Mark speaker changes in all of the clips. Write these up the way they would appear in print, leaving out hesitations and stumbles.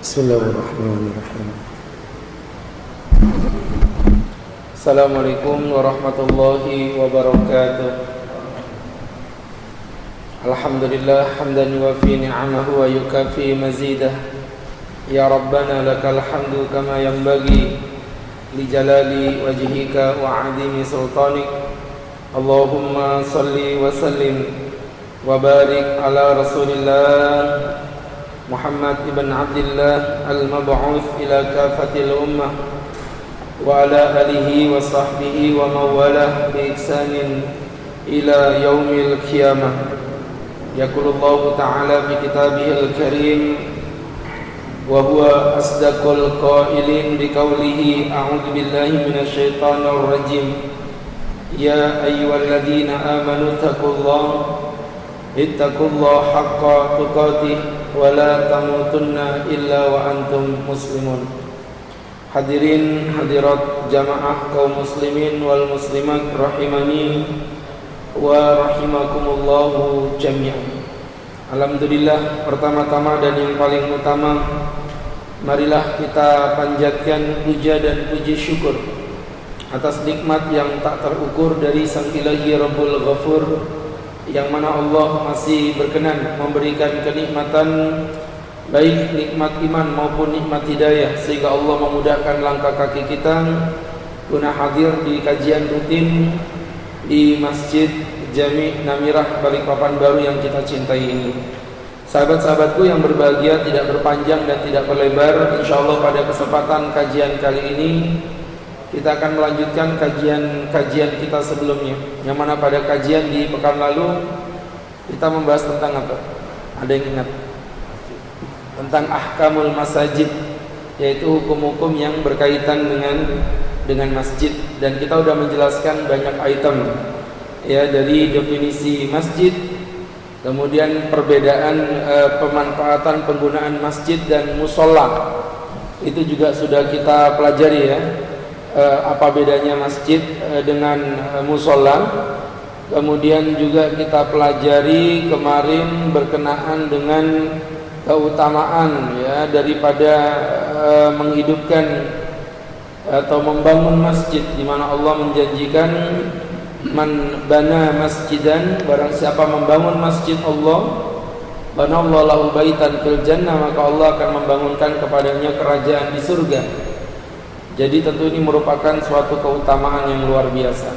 Speaker 1: Bismillahirrahmanirrahim. Assalamualaikum warahmatullahi wabarakatuh. Alhamdulillah hamdan yuwafi ni'amahu wa yukafi mazidah. Ya Rabbana lakal hamdu kama yanbaghi li jalali wajhika wa 'azimi sultanik. Allahumma salli wa sallim wa barik ala Rasulillah Muhammad ibn Abdullah al-mab'uts ila kafatil ummah wa ala alihi wa sahbihi wa mawalah bi ihsanin ila yaumil qiyamah. Yaqulullahu ta'ala fi kitabihil karim wa huwa asdaqul qailin bi qawlihi a'udzu billahi minasyaitonir rajim. Ya ayyuhalladzina amanu taqullaha ittaqullaha haqqa tuqatih wa la tamutunna illa wa antum muslimun. Hadirin hadirat jamaah kaum muslimin wal muslimat rahimani wa rahimakumullahu jami'an. Alhamdulillah, pertama-tama dan yang paling utama, marilah kita panjatkan puja dan puji syukur atas nikmat yang tak terukur dari Sang Ilahi Rabbul Ghafur, yang mana Allah masih berkenan memberikan kenikmatan, baik nikmat iman maupun nikmat hidayah, sehingga Allah memudahkan langkah kaki kita guna hadir di kajian rutin di Masjid Jami' Namirah Balikpapan Baru yang kita cintai ini. Sahabat-sahabatku yang berbahagia, tidak berpanjang dan tidak berlebar, insyaallah pada kesempatan kajian kali ini kita akan melanjutkan kajian kita sebelumnya, yang mana pada kajian di pekan lalu kita membahas tentang apa? Ada yang ingat? Tentang ahkamul masajid, yaitu hukum-hukum yang berkaitan dengan masjid, dan kita sudah menjelaskan banyak item ya, dari definisi masjid, kemudian perbedaan pemanfaatan penggunaan masjid dan musola, itu juga sudah kita pelajari ya. Apa bedanya masjid dengan musola. Kemudian juga kita pelajari kemarin berkenaan dengan keutamaan ya daripada menghidupkan atau membangun masjid, di mana Allah menjanjikan man bana masjidan, barang siapa membangun masjid Allah, banallahu lahu baitan fil jannah, maka Allah akan membangunkan kepadanya kerajaan di surga. Jadi tentu ini merupakan suatu keutamaan yang luar biasa.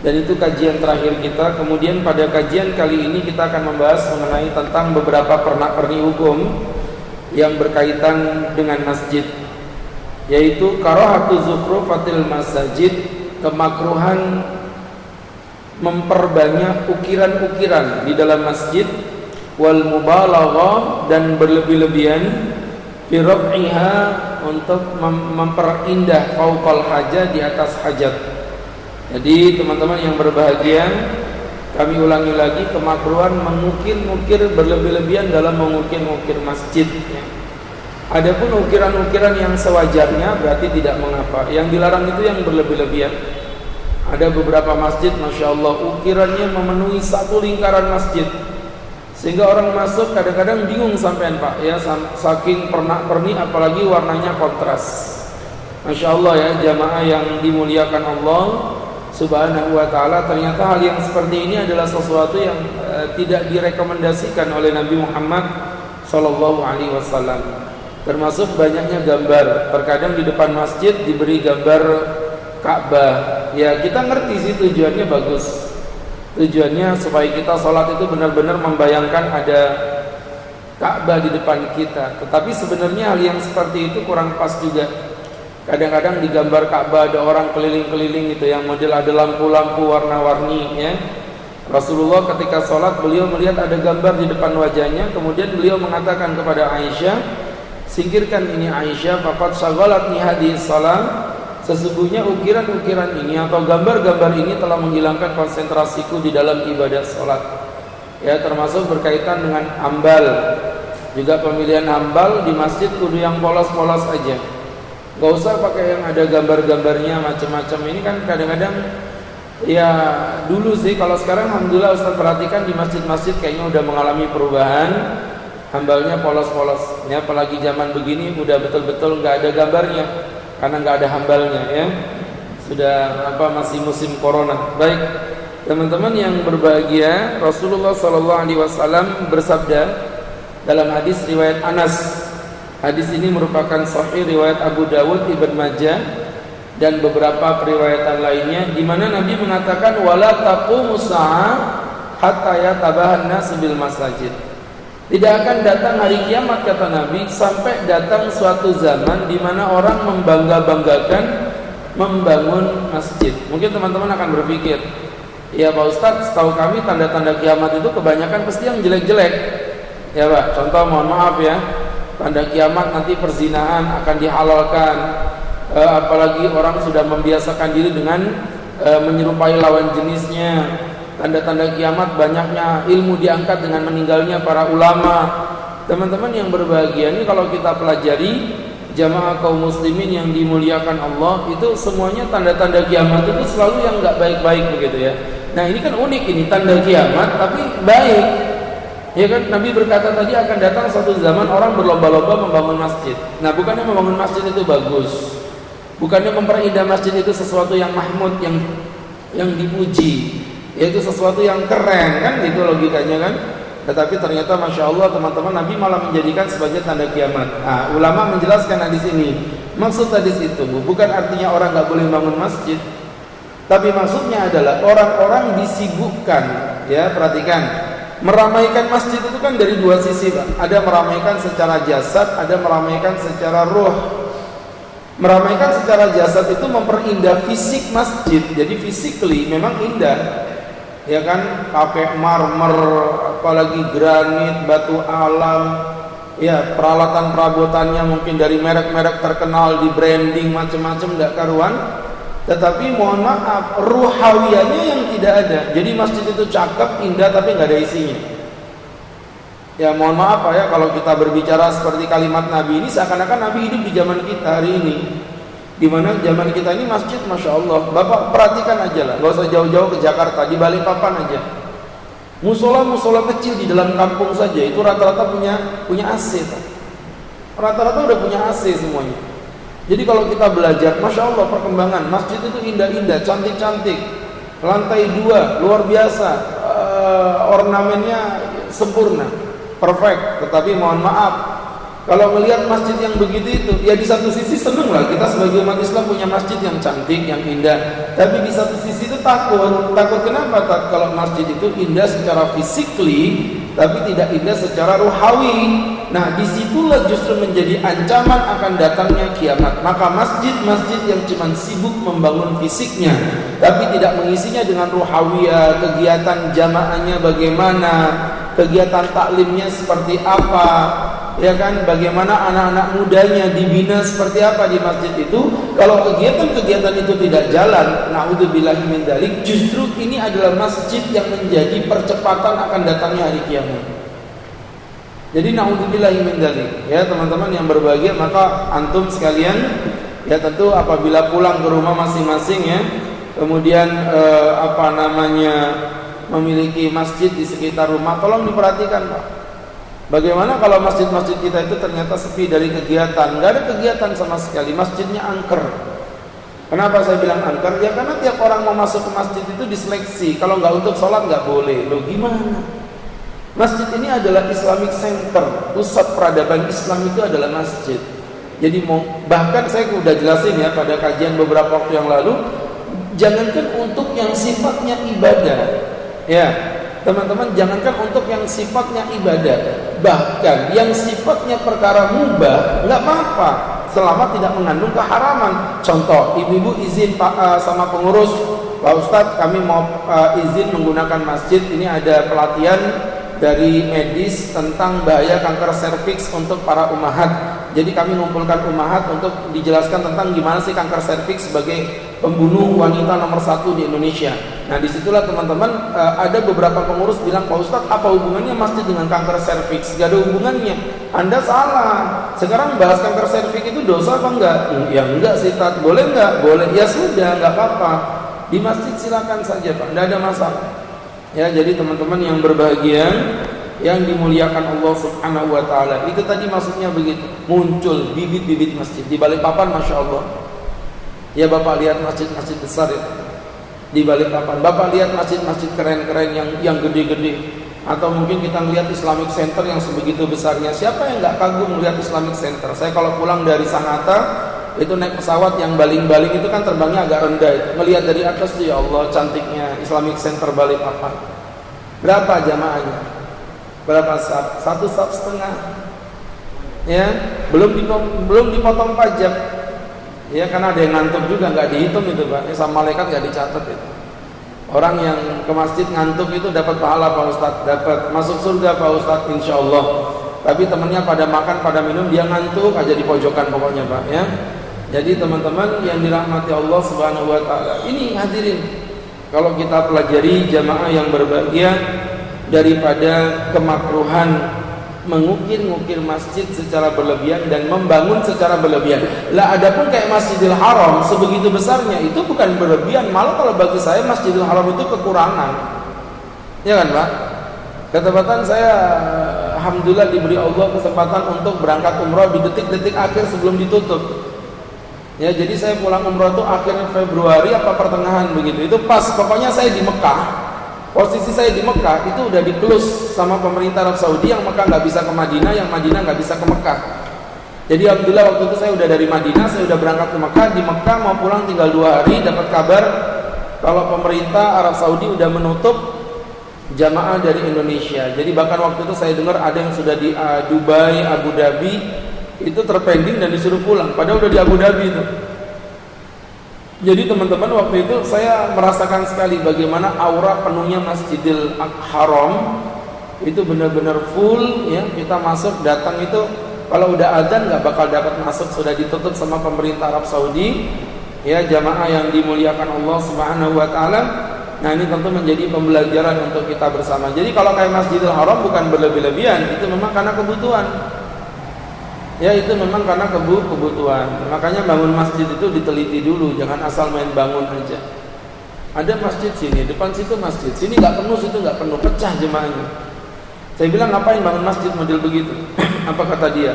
Speaker 1: Dan itu kajian terakhir kita. Kemudian pada kajian kali ini kita akan membahas mengenai tentang beberapa pernak-pernik hukum yang berkaitan dengan masjid, yaitu karahatu zukhrufatil masajid, kemakruhan memperbanyak ukiran-ukiran di dalam masjid, wal mubalaghah, dan berlebih-lebihan fi raf'iha, untuk memperindah fauqal hajat, di atas hajat. Jadi teman-teman yang berbahagia, kami ulangi lagi, kemakruhan mengukir-ukir berlebih-lebihan dalam mengukir-ukir masjid ya. Adapun ukiran-ukiran yang sewajarnya berarti tidak mengapa. Yang dilarang itu yang berlebih-lebihan. Ada beberapa masjid, masya Allah, ukirannya memenuhi satu lingkaran masjid, sehingga orang masuk kadang-kadang bingung sampean Pak ya, saking pernak-pernik, apalagi warnanya kontras. Masya Allah ya, jamaah yang dimuliakan Allah Subhanahu wa ta'ala, ternyata hal yang seperti ini adalah sesuatu yang tidak direkomendasikan oleh Nabi Muhammad Sallallahu Alaihi Wasallam. Termasuk banyaknya gambar, terkadang di depan masjid diberi gambar Ka'bah. Ya kita ngerti sih tujuannya bagus, tujuannya supaya kita sholat itu benar-benar membayangkan ada Ka'bah di depan kita. Tetapi sebenarnya hal yang seperti itu kurang pas juga. Kadang-kadang di gambar Ka'bah ada orang keliling-keliling itu, yang model ada lampu-lampu warna-warni ya. Rasulullah ketika sholat, beliau melihat ada gambar di depan wajahnya, kemudian beliau mengatakan kepada Aisyah, singkirkan ini Aisyah, faqad syaghalatni hadhihi shalah, sesungguhnya ukiran-ukiran ini atau gambar-gambar ini telah menghilangkan konsentrasiku di dalam ibadah sholat ya. Termasuk berkaitan dengan ambal, juga pemilihan ambal di masjid kudu yang polos-polos aja, gak usah pakai yang ada gambar-gambarnya macam-macam. Ini kan kadang-kadang ya, dulu sih, kalau sekarang alhamdulillah Ustaz perhatikan di masjid-masjid kayaknya udah mengalami perubahan. hambalnya polos-polos. Ya, apalagi zaman begini udah betul-betul nggak ada gambarnya karena nggak ada hambalnya ya. Sudah masih musim corona. Baik, teman-teman yang berbahagia, Rasulullah SAW bersabda dalam hadis riwayat Anas. Hadis ini merupakan sahih riwayat Abu Dawud, Ibn Majah dan beberapa periwayatan lainnya, di mana Nabi mengatakan wala taqumu sa'ah hatta yatabahan nas bil masajid. Tidak akan datang hari kiamat, kata Nabi, sampai datang suatu zaman di mana orang membangga-banggakan membangun masjid. Mungkin teman-teman akan berpikir, ya Pak Ustadz, setahu kami tanda-tanda kiamat itu kebanyakan pasti yang jelek-jelek. Ya Pak, contoh mohon maaf ya, tanda kiamat nanti perzinahan akan dihalalkan, apalagi orang sudah membiasakan diri dengan menyerupai lawan jenisnya. Tanda-tanda kiamat banyaknya ilmu diangkat dengan meninggalnya para ulama. Teman-teman yang berbahagia, ini kalau kita pelajari, jamaah kaum muslimin yang dimuliakan Allah, itu semuanya tanda-tanda kiamat itu selalu yang nggak baik-baik begitu ya. Nah ini kan unik, ini tanda kiamat tapi baik. Ya kan, Nabi berkata tadi akan datang suatu zaman orang berlomba-lomba membangun masjid. Nah, bukannya membangun masjid itu bagus, bukannya memperindah masjid itu sesuatu yang mahmud, yang dipuji, yaitu sesuatu yang keren, kan gitu logikanya kan. Tetapi ternyata Masya Allah teman-teman, Nabi malah menjadikan sebagai tanda kiamat. Nah, ulama menjelaskan hadis ini, maksud hadis itu bukan artinya orang gak boleh bangun masjid, tapi maksudnya adalah orang-orang disibukkan. Ya, perhatikan, meramaikan masjid itu kan dari dua sisi Pak. Ada meramaikan secara jasad, ada meramaikan secara ruh. Meramaikan secara jasad itu memperindah fisik masjid, jadi physically memang indah, ya kan, pakai marmer, apalagi granit, batu alam, ya peralatan perabotannya mungkin dari merek-merek terkenal, di branding macam-macam, tidak karuan. Tetapi mohon maaf, ruhawiyahnya yang tidak ada. Jadi masjid itu cakep, indah, tapi nggak ada isinya. Ya mohon maaf Pak ya, kalau kita berbicara seperti kalimat Nabi ini, seakan-akan Nabi hidup di zaman kita hari ini, dimana zaman kita ini masjid Masya Allah, Bapak perhatikan aja lah, gak usah jauh-jauh ke Jakarta, di Balikpapan aja, musola-musola kecil di dalam kampung saja itu rata-rata punya AC Pak. Rata-rata udah punya AC semuanya. Jadi kalau kita belajar, Masya Allah perkembangan masjid itu indah-indah, cantik-cantik, lantai 2 luar biasa, ornamennya sempurna, perfect. Tetapi mohon maaf, kalau melihat masjid yang begitu itu, ya di satu sisi seneng lah kita sebagai umat Islam punya masjid yang cantik, yang indah. Tapi di satu sisi itu takut kenapa? Kalau masjid itu indah secara physically, tapi tidak indah secara ruhawi. Nah disitulah justru menjadi ancaman akan datangnya kiamat. Maka masjid-masjid yang cuma sibuk membangun fisiknya, tapi tidak mengisinya dengan ruhawiyah, kegiatan jamaahnya bagaimana, kegiatan taklimnya seperti apa, ya kan, bagaimana anak-anak mudanya dibina seperti apa di masjid itu. Kalau kegiatan-kegiatan itu tidak jalan, naudzubillahi min dzalik, justru ini adalah masjid yang menjadi percepatan akan datangnya hari kiamat. Jadi naudzubillahi min dzalik, ya teman-teman yang berbahagia. Maka antum sekalian, ya tentu apabila pulang ke rumah masing-masing ya, kemudian memiliki masjid di sekitar rumah, tolong diperhatikan Pak. Bagaimana kalau masjid-masjid kita itu ternyata sepi dari kegiatan, nggak ada kegiatan sama sekali, masjidnya angker. Kenapa saya bilang angker? Ya karena tiap orang mau masuk ke masjid itu diseleksi, kalau nggak untuk sholat nggak boleh. Loh gimana? Masjid ini adalah Islamic Center, pusat peradaban Islam itu adalah masjid. Jadi bahkan saya sudah jelasin ya pada kajian beberapa waktu yang lalu, jangankan untuk yang sifatnya ibadah, ya teman-teman, jangankan untuk yang sifatnya ibadah, bahkan yang sifatnya perkara mubah nggak apa-apa selama tidak mengandung keharaman. Contoh, ibu-ibu izin sama pengurus, Pak Ustadz kami mau izin menggunakan masjid ini, ada pelatihan dari medis tentang bahaya kanker serviks untuk para ummahat. Jadi kami mengumpulkan ummahat untuk dijelaskan tentang gimana sih kanker serviks sebagai pembunuh wanita nomor 1 di Indonesia. Nah disitulah teman-teman ada beberapa pengurus bilang, Pak Ustadz apa hubungannya masjid dengan kanker serviks? Gak ada hubungannya, Anda salah. Sekarang bahas kanker serviks itu dosa apa enggak? Ya enggak sih Tat, boleh enggak? Boleh, ya sudah enggak apa-apa. Di masjid silakan saja Pak, enggak ada masalah. Ya, jadi teman-teman yang berbahagia, yang dimuliakan Allah Subhanahu wa taala. Itu tadi maksudnya begitu. Muncul bibit-bibit masjid di Balikpapan, Masya Allah. Ya Bapak lihat masjid-masjid besar itu di Balikpapan. Bapak lihat masjid-masjid keren-keren yang gede-gede. Atau mungkin kita melihat Islamic Center yang sebegitu besarnya. Siapa yang nggak kagum melihat Islamic Center? Saya kalau pulang dari Sangatta itu naik pesawat yang baling-baling itu kan terbangnya agak rendah itu. Melihat dari atas tuh, ya Allah cantiknya Islamic Center Balikpapan. Berapa jamaahnya? Berapa saf? 1,5 saf. Ya, belum dipotong pajak. Ya, karena ada yang ngantuk juga nggak dihitung itu Pak. Ya, sama malaikat nggak dicatat itu. Orang yang ke masjid ngantuk itu dapat pahala Pak Ustadz, dapat masuk surga Pak Ustadz insya Allah. Tapi temannya pada makan, pada minum, dia ngantuk aja di pojokan pokoknya Pak ya. Jadi teman-teman yang dirahmati Allah Subhanahu wa taala, ini hadirin, kalau kita pelajari jamaah yang berbahagia, daripada kemakruhan mengukir-ngukir masjid secara berlebihan dan membangun secara berlebihan. Lah adapun kayak Masjidil Haram sebegitu besarnya itu bukan berlebihan, malah kalau bagi saya Masjidil Haram itu kekurangan. Ya kan Pak? Ketepatan saya alhamdulillah diberi Allah kesempatan untuk berangkat umroh di detik-detik akhir sebelum ditutup. Ya, jadi saya pulang umroh itu akhir Februari apa pertengahan begitu. Itu pas pokoknya saya di Mekah. Posisi saya di Mekah itu udah di-close sama pemerintah Arab Saudi, yang Mekah nggak bisa ke Madinah, yang Madinah nggak bisa ke Mekah. Jadi alhamdulillah waktu itu saya udah dari Madinah, saya udah berangkat ke Mekah. Di Mekah mau pulang tinggal 2 hari, dapat kabar kalau pemerintah Arab Saudi udah menutup jamaah dari Indonesia. Jadi bahkan waktu itu saya dengar ada yang sudah di Dubai, Abu Dhabi itu terpending dan disuruh pulang, padahal udah di Abu Dhabi itu. Jadi teman-teman waktu itu saya merasakan sekali bagaimana aura penuhnya Masjidil Haram itu benar-benar full ya. Kita masuk datang itu kalau udah adzan nggak bakal dapat masuk, sudah ditutup sama pemerintah Arab Saudi ya. Jamaah yang dimuliakan Allah Subhanahu wa taala. Nah ini tentu menjadi pembelajaran untuk kita bersama. Jadi kalau kayak Masjidil Haram bukan berlebih-lebihan, itu memang karena kebutuhan. Ya itu memang karena kebutuhan. Makanya bangun masjid itu diteliti dulu, jangan asal main bangun aja. Ada masjid sini, depan situ masjid, sini nggak penuh, situ nggak penuh, pecah jemaahnya. Saya bilang ngapain bangun masjid model begitu? Apa kata dia?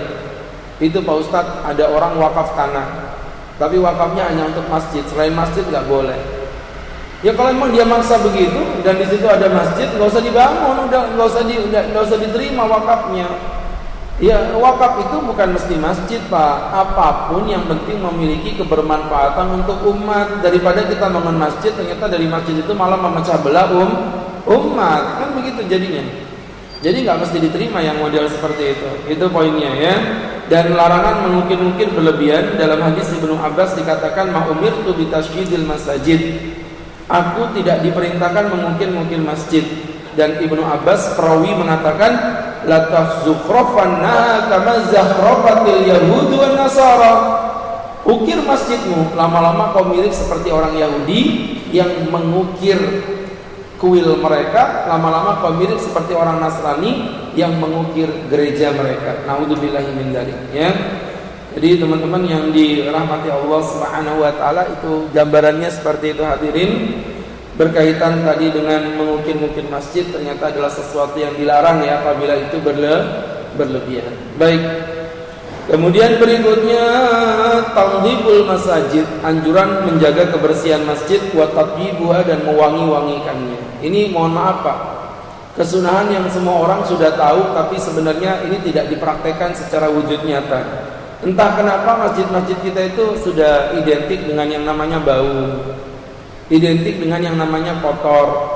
Speaker 1: Itu Pak Ustadz ada orang wakaf tanah, tapi wakafnya hanya untuk masjid, selain masjid nggak boleh. Ya kalau memang dia maksa begitu dan di situ ada masjid, nggak usah dibangun, nggak usah diterima wakafnya. Ya wakaf itu bukan mesti masjid Pak, apapun yang penting memiliki kebermanfaatan untuk umat. Daripada kita bangun masjid ternyata dari masjid itu malah memecah belah umat, kan begitu jadinya. Jadi nggak mesti diterima yang model seperti itu poinnya ya. Dan larangan mengukir-ukir berlebihan. Dalam hadis Ibnu Abbas dikatakan ma'umirtu bitasydidil masajid, aku tidak diperintahkan mengukir-ukir masjid. Dan Ibnu Abbas perawi mengatakan la tahzukhrafanna kama zakhrafatil yahud wan nasara. Ukir masjidmu, lama-lama kau mirip seperti orang Yahudi yang mengukir kuil mereka, lama-lama kau mirip seperti orang Nasrani yang mengukir gereja mereka. Naudzubillahi min dzalik ya. Jadi teman-teman yang dirahmati Allah Subhanahu wa taala, itu gambarannya seperti itu hadirin. Berkaitan tadi dengan mengukir-ukir masjid ternyata adalah sesuatu yang dilarang ya apabila itu berlebihan. Baik. Kemudian berikutnya tanziful masajid, anjuran menjaga kebersihan masjid, wa tatyibuha dan mewangi-wangikannya. Ini mohon maaf Pak, kesunahan yang semua orang sudah tahu tapi sebenarnya ini tidak dipraktekkan secara wujud nyata. Entah kenapa masjid-masjid kita itu sudah identik dengan yang namanya bau, identik dengan yang namanya kotor.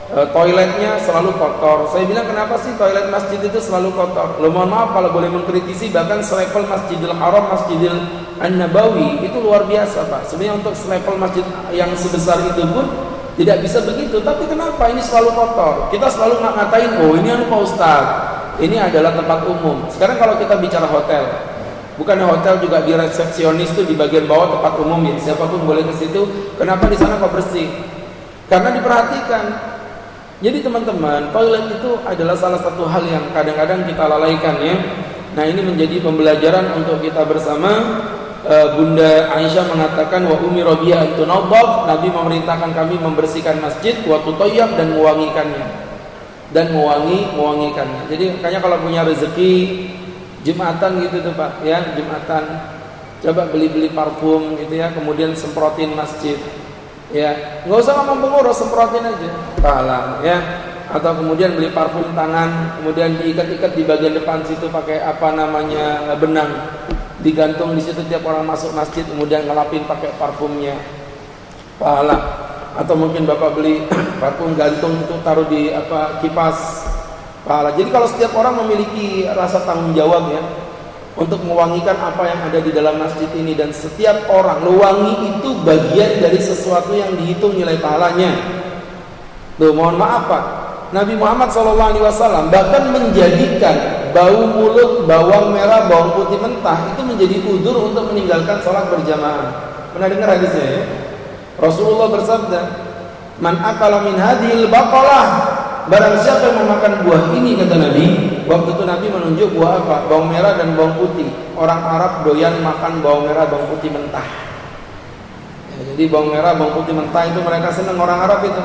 Speaker 1: Toiletnya selalu kotor. Saya bilang kenapa sih toilet masjid itu selalu kotor? Loh mohon maaf kalau boleh mengkritisi, bahkan selevel Masjidil Haram, Masjidil An-Nabawi itu luar biasa Pak. Sebenarnya untuk selevel masjid yang sebesar itu pun tidak bisa begitu. Tapi kenapa ini selalu kotor? Kita selalu ngatain, oh ini Pak Ustadz, ini adalah tempat umum. Sekarang kalau kita bicara hotel, bukan hotel juga di resepsionis itu di bagian bawah tempat umum ya, siapapun boleh ke situ. Kenapa di sana kok bersih? Karena diperhatikan. Jadi teman-teman, toilet itu adalah salah satu hal yang kadang-kadang kita lalaikan ya. Nah ini menjadi pembelajaran untuk kita bersama. Bunda Aisyah mengatakan wa umira biha tunadhaf, Nabi memerintahkan kami membersihkan masjid, wa tutayyab dan mewangikannya. dan mewangikannya. Jadi makanya kalau punya rezeki Jumatan gitu tuh Pak, ya Jumatan, coba beli parfum gitu ya, kemudian semprotin masjid, ya nggak usah ngomong pengurus, semprotin aja, pahala ya. Atau kemudian beli parfum tangan, kemudian diikat-ikat di bagian depan situ pakai apa namanya benang, digantung di situ tiap orang masuk masjid, kemudian ngelapin pakai parfumnya, pahala. Atau mungkin Bapak beli parfum gantung itu taruh di kipas, pahala. Jadi kalau setiap orang memiliki rasa tanggung jawab ya untuk mewangikan apa yang ada di dalam masjid ini, dan setiap orang mewangi itu bagian dari sesuatu yang dihitung nilai pahalanya. Tuh, mohon maaf Pak, Nabi Muhammad SAW bahkan menjadikan bau mulut, bawang merah, bawang putih mentah itu menjadi udzur untuk meninggalkan sholat berjamaah. Pernah dengar hadisnya ya? Rasulullah bersabda, "Man akala min hadhil baqalah." Barang siapa yang memakan buah ini, kata Nabi. Waktu itu Nabi menunjuk buah apa? Bawang merah dan bawang putih. Orang Arab doyan makan bawang merah, bawang putih mentah. Ya, jadi bawang merah, bawang putih mentah itu mereka senang, orang Arab itu.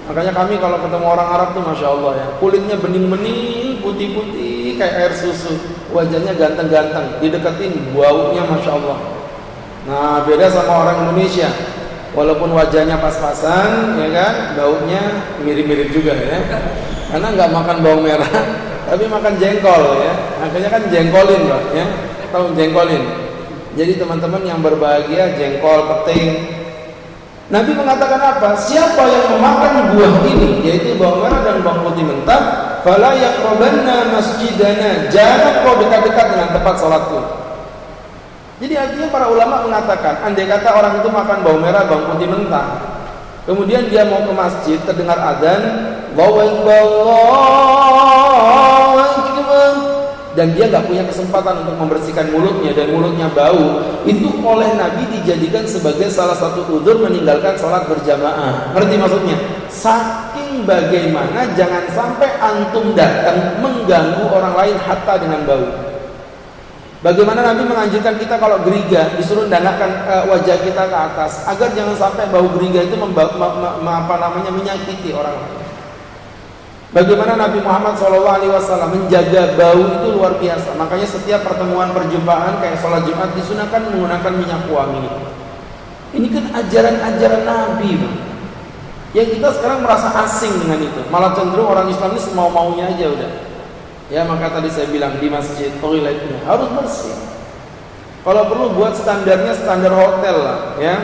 Speaker 1: Makanya kami kalau ketemu orang Arab tuh Masya Allah ya, kulitnya bening-bening, putih-putih kayak air susu, wajahnya ganteng-ganteng, dideketin baunya Masya Allah. Nah beda sama orang Indonesia, walaupun wajahnya pas-pasan ya kan, baunya mirip-mirip juga ya, karena nggak makan bawang merah tapi makan jengkol ya, makanya kan jengkolin Pak ya, tahu jengkolin. Jadi teman-teman yang berbahagia, jengkol, peting. Nabi mengatakan apa? Siapa yang memakan buah ini, yaitu bawang merah dan bawang putih mentah, fala yaqrabanna masjidana, jangan kau dekat-dekat dengan tempat salatku. Jadi artinya para ulama mengatakan, andai kata orang itu makan bawang merah, bawang putih mentah, kemudian dia mau ke masjid, terdengar adzan, Allahu Akbar, dan dia nggak punya kesempatan untuk membersihkan mulutnya dan mulutnya bau, itu oleh Nabi dijadikan sebagai salah satu udzur meninggalkan sholat berjamaah. Ngerti maksudnya? Saking bagaimana jangan sampai antum datang mengganggu orang lain hatta dengan bau. Bagaimana Nabi menganjurkan kita kalau geriga disuruh dandangkan wajah kita ke atas agar jangan sampai bau geriga itu menyakiti orang lain. Bagaimana Nabi Muhammad SAW menjaga bau itu luar biasa. Makanya setiap pertemuan perjumpaan kayak sholat Jumat disunahkan menggunakan minyak wangi. Ini kan ajaran-ajaran Nabi Bang. Yang kita sekarang merasa asing dengan itu. Malah cenderung orang Islam ini semau-maunya aja udah. Ya maka tadi saya bilang di masjid toiletnya harus bersih. Kalau perlu buat standarnya standar hotel lah ya.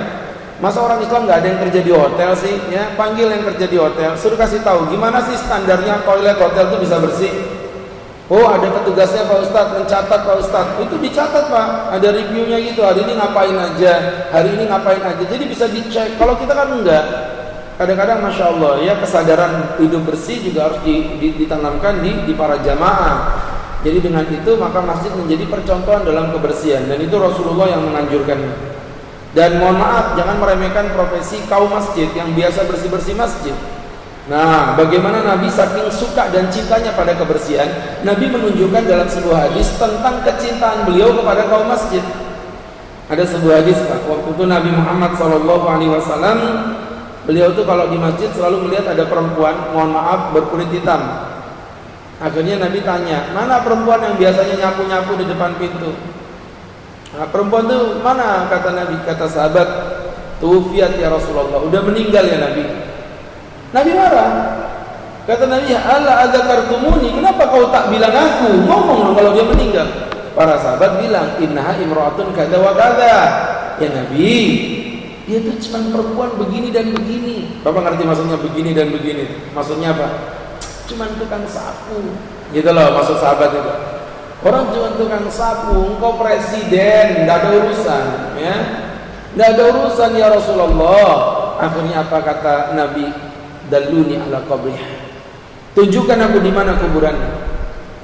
Speaker 1: Masa orang Islam nggak ada yang kerja di hotel sih? Ya, panggil yang kerja di hotel, suruh kasih tahu gimana sih standarnya toilet hotel itu bisa bersih. Oh, ada petugasnya Pak Ustadz, mencatat Pak Ustadz. Itu dicatat Pak, ada reviewnya gitu. Hari ini ngapain aja, hari ini ngapain aja. Jadi bisa dicek. Kalau kita kan enggak. Kadang-kadang Masya Allah ya, kesadaran hidup bersih juga harus ditanamkan di para jamaah. Jadi dengan itu maka masjid menjadi percontohan dalam kebersihan, dan itu Rasulullah yang menganjurkannya. Dan mohon maaf, jangan meremehkan profesi kaum masjid yang biasa bersih-bersih masjid. Nah, bagaimana Nabi saking suka dan cintanya pada kebersihan, Nabi menunjukkan dalam sebuah hadis tentang kecintaan beliau kepada kaum masjid. Ada sebuah hadis Pak, waktu itu Nabi Muhammad SAW, beliau itu kalau di masjid selalu melihat ada perempuan, mohon maaf, berkulit hitam. Akhirnya Nabi tanya, mana perempuan yang biasanya nyapu-nyapu di depan pintu? Nah, perempuan itu mana? Kata Nabi, kata sahabat, tufiat ya Rasulullah, udah meninggal ya Nabi. Nabi marah. Kata Nabi, ala adzakartumuni, kenapa kau tak bilang aku? Ngomong dong kalau dia meninggal. Para sahabat bilang, innaha imra'atun kada wa kada. Ya Nabi, dia tuh cuma perempuan begini dan begini. Bapak ngerti maksudnya begini dan begini? Maksudnya apa? Cuman tukang sapu. Gitu loh maksud sahabat itu. Orang cuma tukang sapu, engkau presiden, tidak ada urusan, ya, tidak ada urusan ya Rasulullah. Akhirnya apa kata Nabi? Daluni ala qabrih. Tunjukkan aku di mana kuburannya.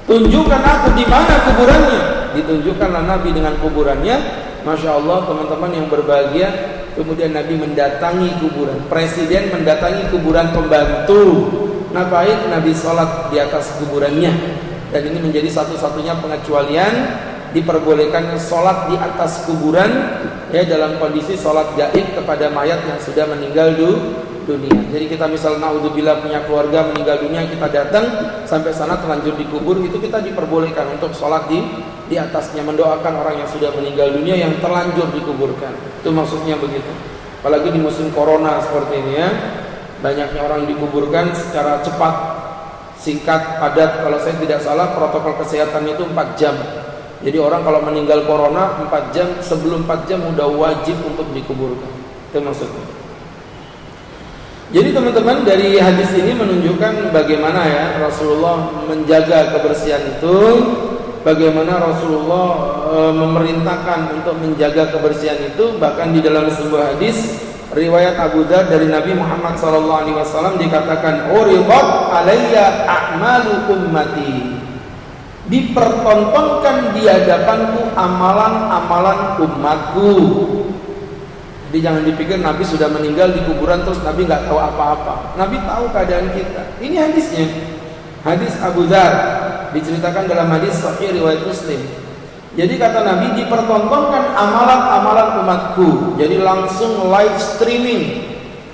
Speaker 1: Tunjukkan aku di mana kuburannya. Ditunjukkanlah Nabi dengan kuburannya. Masya Allah teman-teman yang berbahagia. Kemudian Nabi mendatangi kuburan. Presiden mendatangi kuburan pembantu. Ngapain? Nabi sholat di atas kuburannya. Dan ini menjadi satu-satunya pengecualian diperbolehkan sholat di atas kuburan ya, dalam kondisi sholat gaib kepada mayat yang sudah meninggal dunia. Jadi kita misal naudzubillah punya keluarga meninggal dunia, kita datang sampai sana terlanjur dikubur, itu kita diperbolehkan untuk sholat di atasnya, mendoakan orang yang sudah meninggal dunia yang terlanjur dikuburkan. Itu maksudnya begitu. Apalagi di musim corona seperti ini ya, banyaknya orang dikuburkan secara cepat, singkat, padat. Kalau saya tidak salah protokol kesehatan itu 4 jam. Jadi orang kalau meninggal corona 4 jam, sebelum 4 jam udah wajib untuk dikuburkan. Itu maksudnya. Jadi teman-teman, dari hadis ini menunjukkan bagaimana ya Rasulullah menjaga kebersihan itu, bagaimana Rasulullah memerintahkan untuk menjaga kebersihan itu. Bahkan di dalam sebuah hadis riwayat Abu Dzar dari Nabi Muhammad SAW dikatakan, "Uridat alayya a'malu ummati." Dipertontonkan di hadapanku amalan-amalan umatku. Jadi jangan dipikir Nabi sudah meninggal di kuburan terus Nabi nggak tahu apa-apa. Nabi tahu keadaan kita. Ini hadisnya. Hadis Abu Dzar diceritakan dalam hadis Sahih riwayat Muslim. Jadi kata Nabi, dipertontonkan amalan-amalan umatku. Jadi langsung live streaming,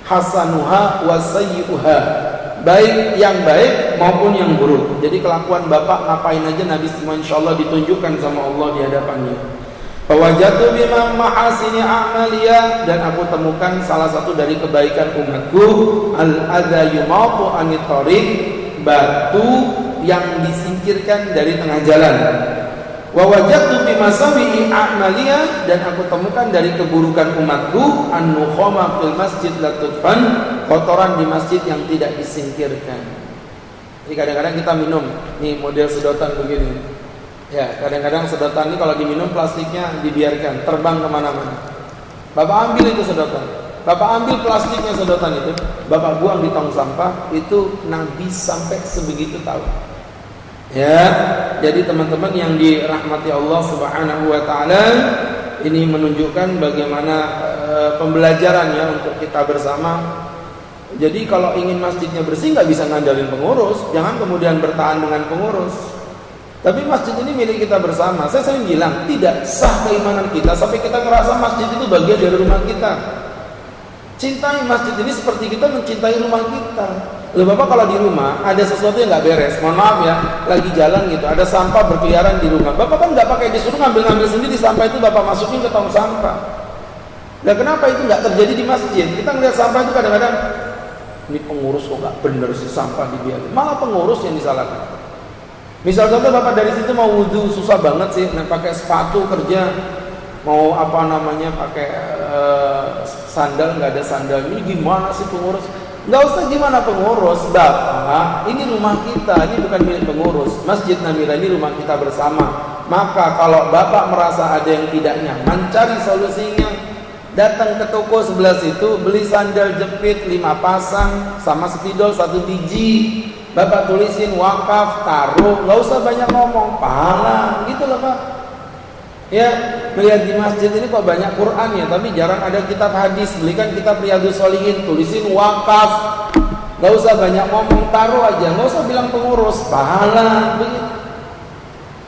Speaker 1: hasanuha wa sayyi'uha, baik yang baik maupun yang buruk. Jadi kelakuan bapak ngapain aja Nabi semua insyaallah ditunjukkan sama Allah di hadapannya. Fawajatu bima mahasini a'maliyah, dan aku temukan salah satu dari kebaikan umatku, al-adza yumatu anit thariq, batu yang disingkirkan dari tengah jalan. Wa wajadtu bima sawi'i a'maliyah, dan aku temukan dari keburukan umatku, an-nukhama fil masjid la tudfan, kotoran di masjid yang tidak disingkirkan. Jadi kadang-kadang kita minum nih model sedotan begini. Ya, kadang-kadang sedotan ini kalau diminum plastiknya dibiarkan terbang kemana-mana. Bapak ambil itu sedotan, bapak ambil plastiknya sedotan itu, bapak buang di tong sampah. Itu Nabi sampai sebegitu tahu. Ya, jadi teman-teman yang dirahmati Allah Subhanahu wa taala, ini menunjukkan bagaimana pembelajaran ya untuk kita bersama. Jadi kalau ingin masjidnya bersih nggak bisa ngandalin pengurus, jangan kemudian bertahan dengan pengurus. Tapi masjid ini milik kita bersama. Saya sering bilang, tidak sah keimanan kita sampai kita ngerasa masjid itu bagian dari rumah kita. Cintai masjid ini seperti kita mencintai rumah kita. Loh Bapak, kalau di rumah ada sesuatu yang nggak beres, mohon maaf ya, lagi jalan gitu, ada sampah berkeliaran di rumah, Bapak kan nggak pakai disuruh ngambil sendiri sampah itu, Bapak masukin ke tong sampah. Nah kenapa itu nggak terjadi di masjid? Kita ngeliat sampah itu kadang-kadang, ini pengurus kok nggak bener sih sampah dibiarin, malah pengurus yang disalahkan. Misal contoh Bapak dari situ mau wudhu susah banget sih, pakai sepatu kerja, mau apa namanya pakai sandal, nggak ada sandal. Ini gimana sih pengurus? Nggak usah gimana pengurus, Bapak. Ini rumah kita, ini bukan milik pengurus. Masjid Namira ini rumah kita bersama. Maka kalau Bapak merasa ada yang tidak nyaman, cari solusinya. Datang ke toko sebelah situ, beli sandal jepit 5 pasang sama spidol 1 biji. Bapak tulisin wakaf, taruh, nggak usah banyak ngomong, pahala, gitu loh Pak. Ya, melihat di masjid ini kok banyak Quran ya, tapi jarang ada kitab hadis. Belikan kitab Riyadhus Shalihin, tulisin wakaf, nggak usah banyak ngomong, taruh aja, nggak usah bilang pengurus, pahala. Begitu.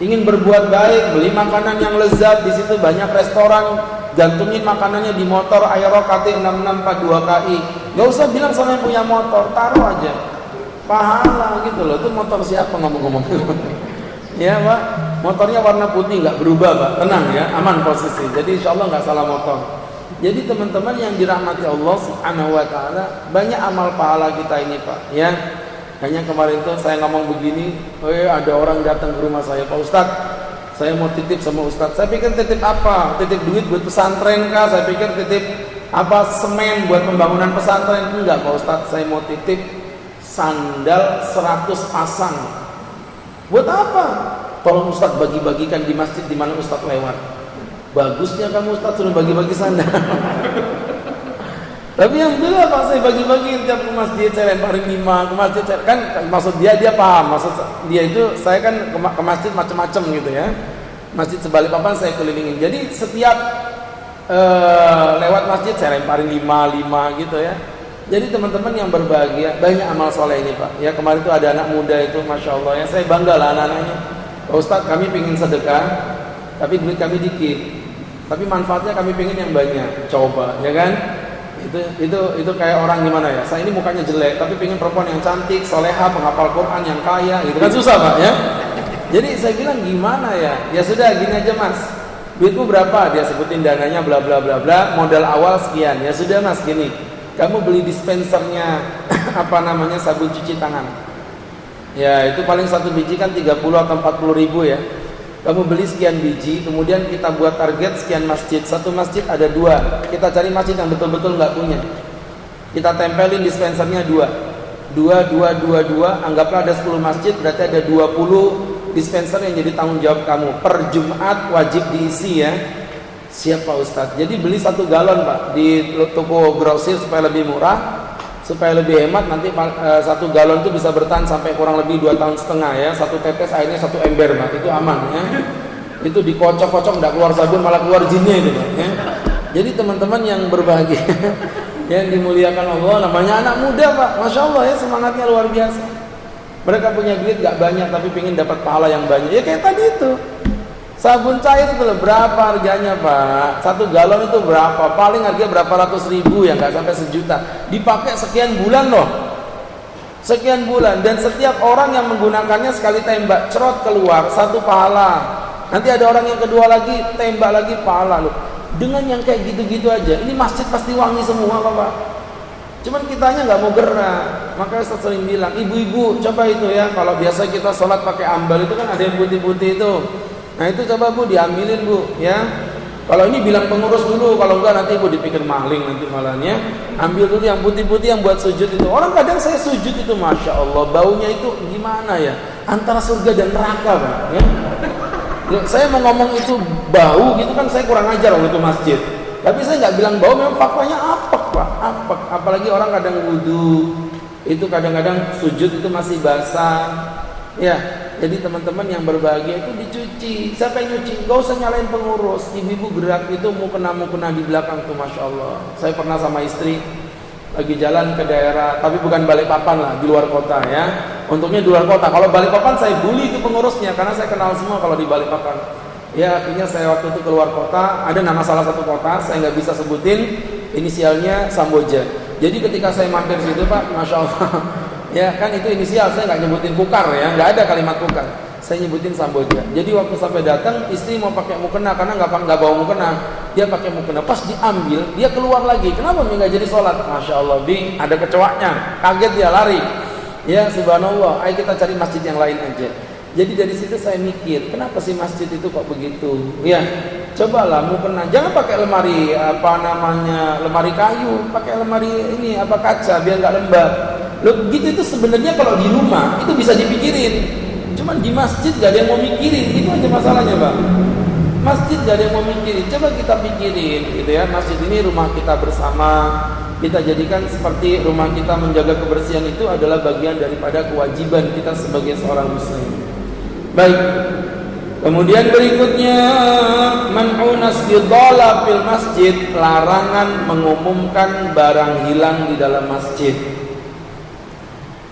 Speaker 1: Ingin berbuat baik, beli makanan yang lezat, di situ banyak restoran, gantungin makanannya di motor Aero KT 6642 KI, nggak usah bilang sama yang punya motor, taruh aja. Pahala gitu loh. Itu motor siapa ngomong-ngomong? Ya Pak, motornya warna putih, nggak berubah Pak, tenang ya, aman posisi. Jadi insya Allah nggak salah motor. Jadi teman-teman yang dirahmati Allah Subhanahu wa taala, banyak amal pahala kita ini Pak ya. Hanya kemarin tuh saya ngomong begini, ada orang datang ke rumah saya, Pak Ustadz, saya mau titip sama Ustadz. Saya pikir titip apa? Titip duit buat pesantren kah? Saya pikir titip apa, semen buat pembangunan pesantren. Enggak Pak Ustadz, saya mau titip sandal 100 pasang. Buat apa? Tolong Ustadz bagi-bagikan di masjid di mana Ustadz lewat. Bagusnya kamu Ustadz suruh bagi-bagi sandal. Tapi yang benar Pak, saya bagi-bagi tiap ke masjid, saya lemparin 5 ke masjid. Kan maksud dia paham. Maksud dia itu saya kan ke masjid macam-macam gitu ya. Masjid Sebalikpapan saya kelilingin. Jadi setiap lewat masjid saya lemparin 5 gitu ya. Jadi teman-teman yang berbahagia, banyak amal soleh ini Pak. Ya kemarin itu ada anak muda itu, Masya Allah ya, saya bangga lah anak-anaknya. Pak Ustadz, kami pingin sedekah, tapi duit kami dikit. Tapi manfaatnya kami pingin yang banyak. Coba, ya kan? Itu kayak orang gimana ya? Saya ini mukanya jelek, tapi pengen perempuan yang cantik, soleha, penghafal Quran yang kaya, gitu kan susah Pak ya. Jadi saya bilang gimana ya? Ya sudah gini aja Mas. Duitmu berapa? Dia sebutin dananya bla bla bla bla, modal awal sekian. Ya sudah Mas gini. Kamu beli dispensernya sabun cuci tangan. Ya itu paling satu biji kan 30 atau 40 ribu ya. Kamu beli sekian biji, kemudian kita buat target sekian masjid. Satu masjid ada 2. Kita cari masjid yang betul-betul nggak punya. Kita tempelin dispensernya 2. 2, anggaplah ada 10 masjid, berarti ada 20 dispenser yang jadi tanggung jawab kamu. Per Jumat wajib diisi ya. Siap Pak Ustadz. Jadi beli 1 galon Pak di toko grosir supaya lebih murah, supaya lebih hemat. Nanti 1 galon itu bisa bertahan sampai kurang lebih 2,5 tahun ya. 1 tetes airnya 1 ember Pak, itu aman ya. Itu dikocok-kocok nggak keluar sabun malah keluar jinnya itu Pak ya. Jadi teman-teman yang berbahagia yang dimuliakan Allah, namanya anak muda Pak, Masya Allah ya, semangatnya luar biasa. Mereka punya duit nggak banyak tapi pengen dapat pahala yang banyak. Ya kayak tadi itu sabun cair itu berapa harganya Pak? 1 galon itu berapa? Paling harganya berapa ratus ribu ya, nggak sampai sejuta. Dipakai sekian bulan loh, sekian bulan. Dan setiap orang yang menggunakannya sekali tembak, cerot keluar 1 pahala. Nanti ada orang yang kedua lagi, tembak lagi, pahala loh. Dengan yang kayak gitu-gitu aja, ini masjid pasti wangi semua Pak. Cuman kitanya nggak mau gerak. Makanya saya sering bilang, ibu-ibu coba itu ya, kalau biasa kita sholat pakai ambal itu kan ada yang putih-putih itu. Nah itu coba Bu diambilin Bu ya. Kalau ini bilang pengurus dulu, kalau enggak nanti Bu dipikir maling nanti malahnya. Ambil dulu yang putih-putih yang buat sujud itu. Orang kadang saya sujud itu Masya Allah, baunya itu gimana ya, antara surga dan neraka Pak ya. Saya mau ngomong itu bau gitu kan, saya kurang ajar waktu itu masjid. Tapi saya nggak bilang bau, memang faktanya apek Pak, apek. Apalagi orang kadang wudu itu kadang-kadang sujud itu masih basah ya. Jadi teman-teman yang berbahagia itu dicuci. Siapa yang nyuci? Gak usah nyalain pengurus. Ibu-ibu gerak itu mau kena di belakang tuh Masya Allah. Saya pernah sama istri lagi jalan ke daerah, tapi bukan Balikpapan lah, di luar kota ya. Untungnya di luar kota. Kalau Balikpapan saya bully itu pengurusnya, karena saya kenal semua kalau di Balikpapan. Ya akhirnya saya waktu itu keluar kota, ada nama salah satu kota, saya nggak bisa sebutin, inisialnya Samboja. Jadi ketika saya mampir situ Pak, Masya Allah, ya kan itu inisial, saya nggak nyebutin Kukar ya, nggak ada kalimat Kukar, saya nyebutin Samboja. Jadi waktu sampai datang, istri mau pakai mukena karena nggak bawa mukena, dia pakai mukena. Pas diambil, dia keluar lagi. Kenapa nggak jadi sholat? Masya Allah, Bing, ada kecoaknya, kaget dia lari. Ya Subhanallah, ayo kita cari masjid yang lain aja. Jadi dari situ saya mikir, kenapa sih masjid itu kok begitu? Ya, cobalah mukena, jangan pakai lemari lemari kayu, pakai lemari ini kaca biar nggak lembab. Loh gitu itu sebenarnya kalau di rumah itu bisa dipikirin. Cuman di masjid gak ada yang mau mikirin, itu aja masalahnya Pak. Masjid gak ada yang mau mikirin. Coba kita pikirin gitu ya, masjid ini rumah kita bersama. Kita jadikan seperti rumah kita, menjaga kebersihan itu adalah bagian daripada kewajiban kita sebagai seorang muslim. Baik. Kemudian berikutnya man'unas bidhala fil masjid, larangan mengumumkan barang hilang di dalam masjid.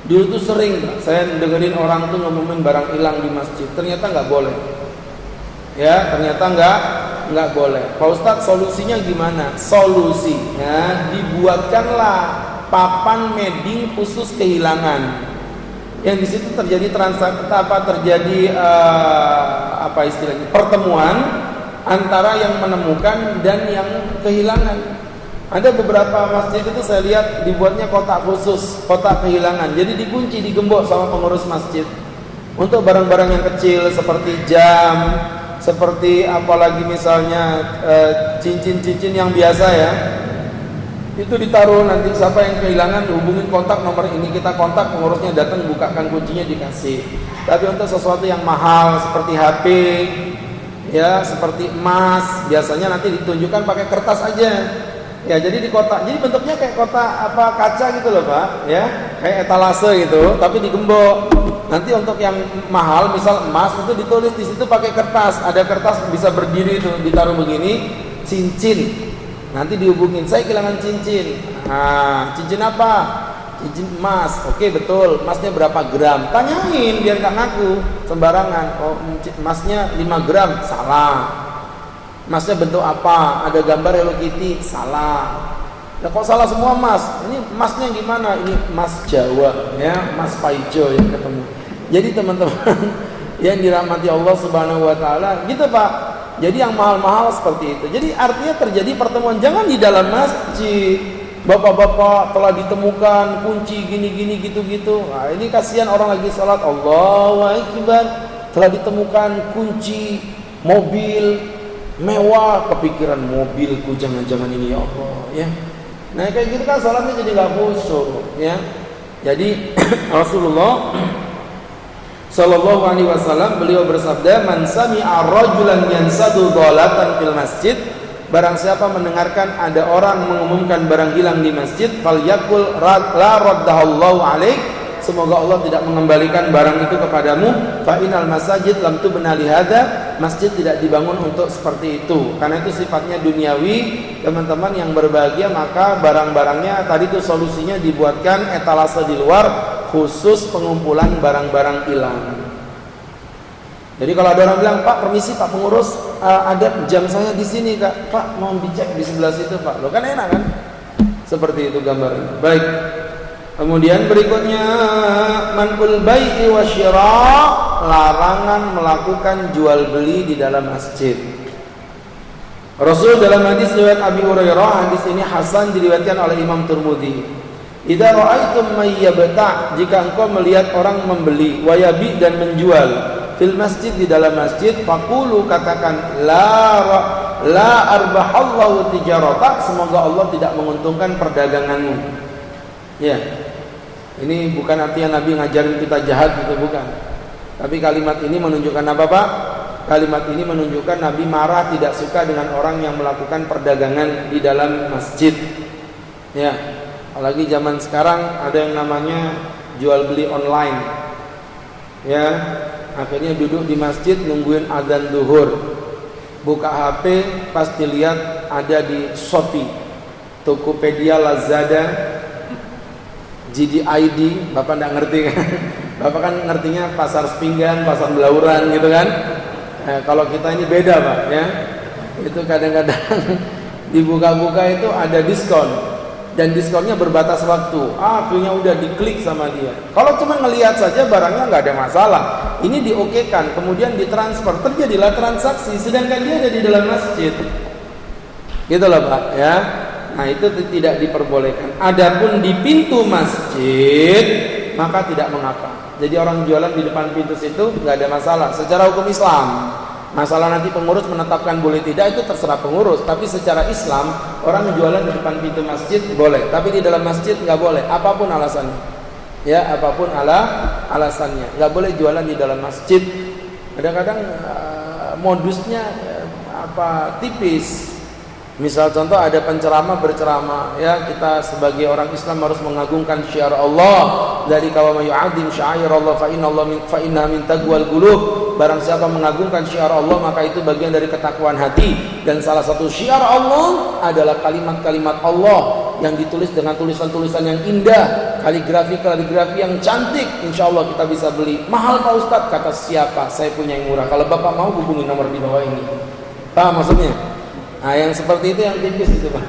Speaker 1: Dulu tuh sering saya dengerin orang tuh ngomongin barang hilang di masjid. Ternyata nggak boleh. Ya, ternyata nggak boleh. Pak Ustadz, solusinya gimana? Solusinya dibuatkanlah papan meding khusus kehilangan. Yang di situ terjadi istilahnya pertemuan antara yang menemukan dan yang kehilangan. Ada beberapa masjid itu saya lihat dibuatnya kotak khusus, kotak kehilangan. Jadi dikunci, digembok sama pengurus masjid. Untuk barang-barang yang kecil seperti jam, seperti apalagi misalnya cincin-cincin yang biasa ya. Itu ditaruh, nanti siapa yang kehilangan hubungin kontak nomor ini, kita kontak, pengurusnya datang bukakan kuncinya dikasih. Tapi untuk sesuatu yang mahal seperti HP ya, seperti emas, biasanya nanti ditunjukkan pakai kertas aja. Ya, jadi di kotak. Jadi bentuknya kayak kotak kaca gitu loh, Pak, ya. Kayak etalase gitu, tapi digembok. Nanti untuk yang mahal, misal emas, itu ditulis di situ pakai kertas. Ada kertas bisa berdiri itu, ditaruh begini, cincin. Nanti dihubungin, saya kehilangan cincin. Nah, cincin apa? Cincin emas. Oke, betul. Emasnya berapa gram? Tanyain biar nggak ngaku sembarangan. Oh, emasnya 5 gram. Salah. Emasnya bentuk apa? Ada gambar Hello Kitty? Salah. Nah, kok salah semua mas? Ini masnya gimana? Ini mas Jawa, ya, mas Paijo yang ketemu. Jadi teman-teman yang dirahmati Allah Subhanahu Wa Taala, gitu Pak. Jadi yang mahal-mahal seperti itu. Jadi artinya terjadi pertemuan, jangan di dalam masjid. Bapak-bapak telah ditemukan kunci gini-gini gitu-gitu. Nah, ini kasihan orang lagi sholat, Allahu Akbar, telah ditemukan kunci mobil mewah, kepikiran mobilku, jangan-jangan ini ya Allah, ya. Nah kayak gitu kan sholatnya jadi nggak khusyuk, ya. Jadi Rasulullah Sallallahu Alaihi Wasallam beliau bersabda, man sami'a rajulan yansadu dhalatan fil masjid, barang siapa mendengarkan ada orang mengumumkan barang hilang di masjid, falyaqul la raddahallahu alaik, semoga Allah tidak mengembalikan barang itu kepadamu. Fa inal masajid lam tubna li hadza, masjid tidak dibangun untuk seperti itu, karena itu sifatnya duniawi. Teman-teman yang berbahagia, maka barang-barangnya tadi itu solusinya dibuatkan etalase di luar khusus pengumpulan barang-barang hilang. Jadi kalau ada orang bilang, Pak permisi Pak pengurus, ada jam saya di sini Kak, Pak mau dicek di sebelah situ Pak, lo kan enak kan? Seperti itu gambarnya. Baik. Kemudian berikutnya, man'ul bai'i wa syira', larangan melakukan jual beli di dalam masjid. Rasul dalam hadis riwayat Abi Hurairah, hadis ini hasan diriwayatkan oleh Imam Tirmidzi. Idza ra'aitum may yabta', jika engkau melihat orang membeli, wa yabi' dan menjual fil masjid di dalam masjid, faqulu katakan la arbahallahu tijaratak, semoga Allah tidak menguntungkan perdaganganmu. Ya. Ini bukan artinya Nabi ngajarin kita jahat, gitu bukan. Tapi kalimat ini menunjukkan apa Pak? Kalimat ini menunjukkan Nabi marah, tidak suka dengan orang yang melakukan perdagangan di dalam masjid. Ya. Apalagi zaman sekarang ada yang namanya jual beli online. Ya. Akhirnya duduk di masjid nungguin adzan zuhur, buka HP, pas dilihat ada di Shopee, Tokopedia, Lazada, JD.ID. Bapak nggak ngerti kan? Bapak kan ngertinya pasar Sepinggan, pasar Belauran gitu kan. Kalau kita ini beda Pak, ya. Itu kadang-kadang dibuka-buka itu ada diskon, dan diskonnya berbatas waktu. Akhirnya udah diklik sama dia. Kalau cuma ngelihat saja barangnya nggak ada masalah. Ini diokekan, kemudian ditransfer, terjadilah transaksi, sedangkan dia ada di dalam masjid. Gitu loh Pak, ya. Nah itu tidak diperbolehkan. Adapun di pintu masjid, maka tidak mengapa. Jadi orang jualan di depan pintu situ nggak ada masalah. Secara hukum Islam, masalah nanti pengurus menetapkan boleh tidak itu terserah pengurus. Tapi secara Islam, orang jualan di depan pintu masjid boleh, tapi di dalam masjid nggak boleh, apapun alasannya. Ya, apapun alasannya, nggak boleh jualan di dalam masjid. Kadang-kadang modusnya tipis. Misal contoh ada penceramah berceramah, ya kita sebagai orang Islam harus mengagungkan syiar Allah. Dari kawa yu'adzim syair Allah fa inna min taqwal qulub. Barang siapa mengagungkan syiar Allah, maka itu bagian dari ketakwaan hati. Dan salah satu syiar Allah adalah kalimat-kalimat Allah yang ditulis dengan tulisan-tulisan yang indah, kaligrafi yang cantik. Insya Allah kita bisa beli. Mahal Pak Ustadz, kata siapa? Saya punya yang murah. Kalau Bapak mau hubungi nomor di bawah ini. Paham maksudnya? Nah yang seperti itu yang tipis itu Pak.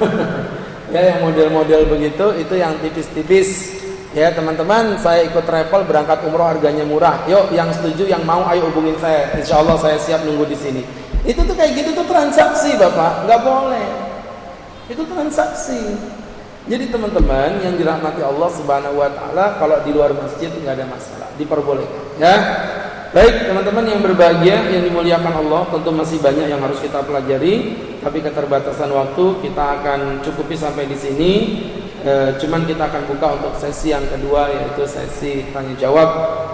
Speaker 1: Ya yang model-model begitu itu yang tipis-tipis. Ya teman-teman, saya ikut travel berangkat umroh harganya murah. Yuk yang setuju, yang mau ayo hubungin saya. Insya Allah saya siap nunggu di sini. Itu tuh kayak gitu tuh transaksi Bapak, nggak boleh. Itu transaksi. Jadi teman-teman yang dirahmati Allah Subhanahu Wa Taala, kalau di luar masjid nggak ada masalah, diperbolehkan. Ya. Baik teman-teman yang berbahagia, yang dimuliakan Allah, tentu masih banyak yang harus kita pelajari, tapi keterbatasan waktu kita akan cukupi sampai di sini. Cuman kita akan buka untuk sesi yang kedua, yaitu sesi tanya jawab.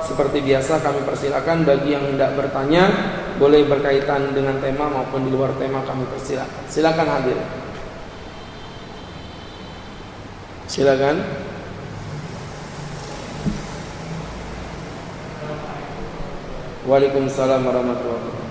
Speaker 1: Seperti biasa kami persilakan bagi yang hendak bertanya, boleh berkaitan dengan tema maupun di luar tema, kami persilakan. Silakan hadir. Silakan. Waalaikumsalam warahmatullahi wabarakatuh.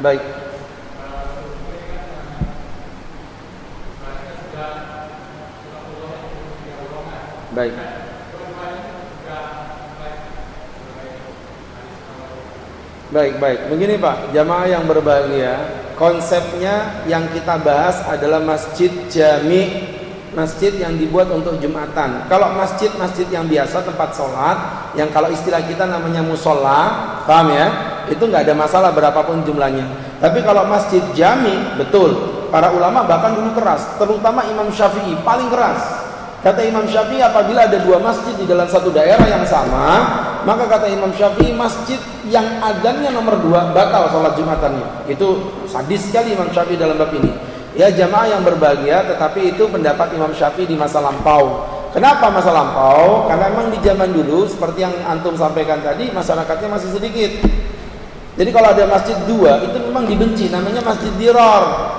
Speaker 1: Baik. Baik. Baik. Begini Pak, jamaah yang berbahagia, konsepnya yang kita bahas adalah masjid jami, masjid yang dibuat untuk Jumatan. Kalau masjid-masjid yang biasa tempat sholat, yang kalau istilah kita namanya musola, paham ya? Itu nggak ada masalah berapapun jumlahnya. Tapi kalau masjid jami, betul. Para ulama bahkan dulu keras, terutama Imam Syafi'i paling keras. Kata Imam Syafi'i, apabila ada dua masjid di dalam satu daerah yang sama, maka kata Imam Syafi'i, masjid yang adzannya nomor 2 batal sholat Jumatannya. Itu sadis sekali Imam Syafi'i dalam bab ini. Ya jamaah yang berbahagia, tetapi itu pendapat Imam Syafi'i di masa lampau. Kenapa masa lampau? Karena memang di zaman dulu, seperti yang antum sampaikan tadi, masyarakatnya masih sedikit. Jadi kalau ada masjid 2, itu memang dibenci, namanya masjid dirar.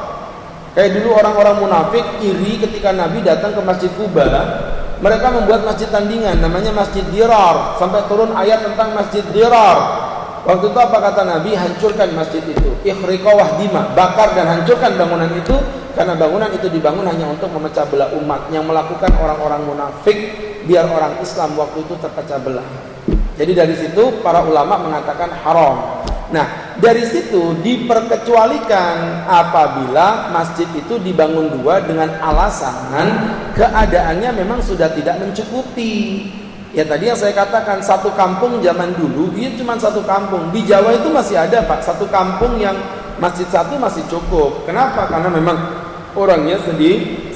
Speaker 1: Kayak dulu orang-orang munafik iri ketika Nabi datang ke Masjid Kuba, mereka membuat masjid tandingan namanya Masjid Dirar, sampai turun ayat tentang Masjid Dirar. Waktu itu apa kata Nabi? Hancurkan masjid itu, ikhriqa wahdima, bakar dan hancurkan bangunan itu, karena bangunan itu dibangun hanya untuk memecah belah umat yang melakukan orang-orang munafik, biar orang Islam waktu itu terpecah belah. Jadi dari situ para ulama mengatakan haram. Nah, dari situ diperkecualikan apabila masjid itu dibangun 2 dengan alasan keadaannya memang sudah tidak mencukupi. Ya tadi yang saya katakan, satu kampung zaman dulu dia cuma satu kampung. Di Jawa itu masih ada Pak, satu kampung yang masjid satu masih cukup. Kenapa? Karena memang orangnya